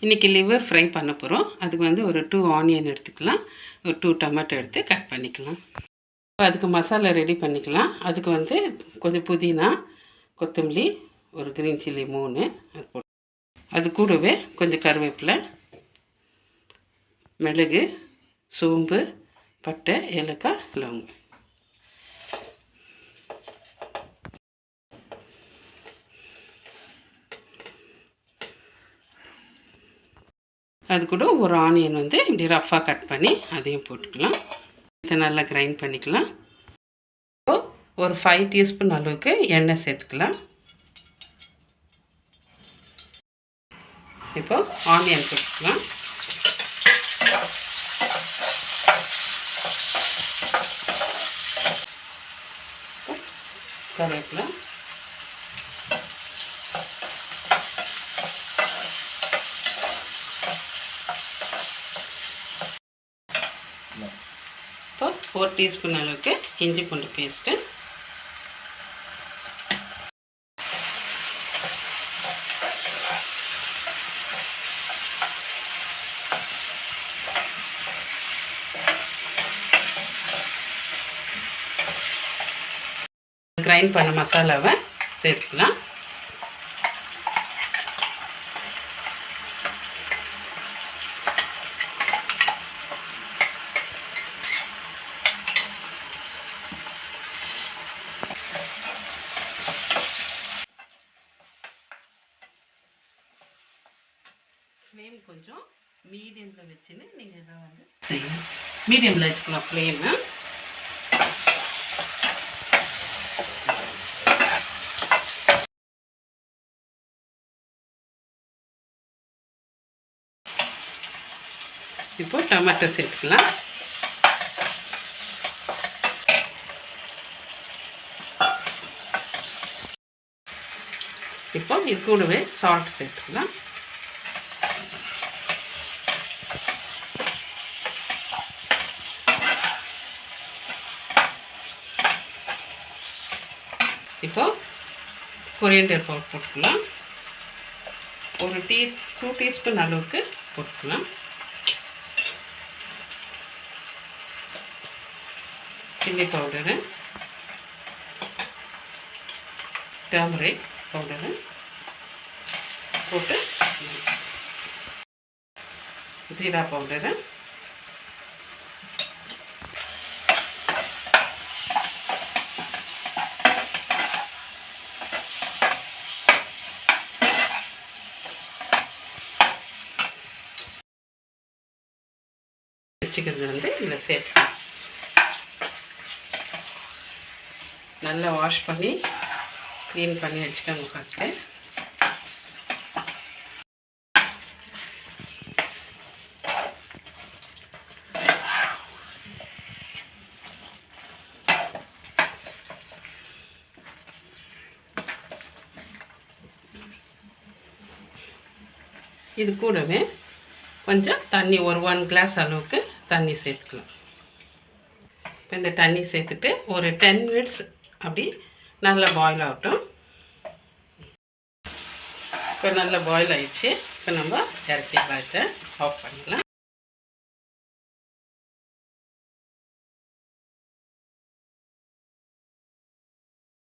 இன்றைக்கி liver fry பண்ண போகிறோம். அதுக்கு வந்து ஒரு 2 ஆனியன் எடுத்துக்கலாம், ஒரு 2 டொமேட்டோ எடுத்து கட் பண்ணிக்கலாம். அதுக்கு மசாலா ரெடி பண்ணிக்கலாம். அதுக்கு வந்து கொஞ்சம் புதினா, கொத்தமல்லி, ஒரு க்ரீன் சில்லி 3 அது போட்டு, அது கூடவே கொஞ்சம் கருவேப்பிலை, மிளகு, சோம்பு, பட்டை, ஏலக்காய், லவங்கம். அது கூட ஒரு ஆனியன் வந்து இப்படி ரஃப்பாக கட் பண்ணி அதையும் போட்டுக்கலாம். இதை நல்லா கிரைண்ட் பண்ணிக்கலாம். ஒரு 5 டீஸ்பூன் அளவுக்கு எண்ணெய் சேர்த்துக்கலாம். இப்போ ஆனியன் போட்டுக்கலாம். கருவேப்பிலை, இப்போ 4 டீஸ்பூன் அளவுக்கு இஞ்சி பூண்டு பேஸ்ட்டு, கிரைண்ட் பண்ண மசாலாவை சேர்த்துக்கலாம். ஃப்ளேம் கொஞ்சம் மீடியமில் வச்சுன்னு நீங்கள் இதை வந்து செய்யணும். மீடியமில் வச்சுக்கலாம் ஃப்ளேமு. இப்போ டொமேட்டோ சேர்த்துக்கலாம். இப்போ இது கூடவே சால்ட் சேர்த்துக்கலாம். இப்போ கொரியண்டர் பவுடர் போட்டுக்கலாம். ஒரு 2 டீஸ்பூன் அளவுக்கு போட்டுக்கலாம். சில்லி பவுடரு, டர்மரிக் பவுடரு போட்டு, ஜீரா பவுடரு, வச்சுக்கிறது வந்து இதில் சேர்த்து நல்லா வாஷ் பண்ணி க்ளீன் பண்ணி வச்சுக்கோங்க ஃபஸ்ட்டு. இது கூடவே கொஞ்சம் தண்ணி, ஒரு 1 கிளாஸ் அளவுக்கு தண்ணி சேர்த்துக்கலாம். இப்போ இந்த தண்ணி சேர்த்துட்டு ஒரு 10 மினிட்ஸ் அப்படி நல்லா பாயில் ஆகட்டும். இப்போ நல்லா பாயில் ஆகிடுச்சு. இப்போ நம்ம இறக்கிடலாம், இதை ஆஃப் பண்ணிடலாம்.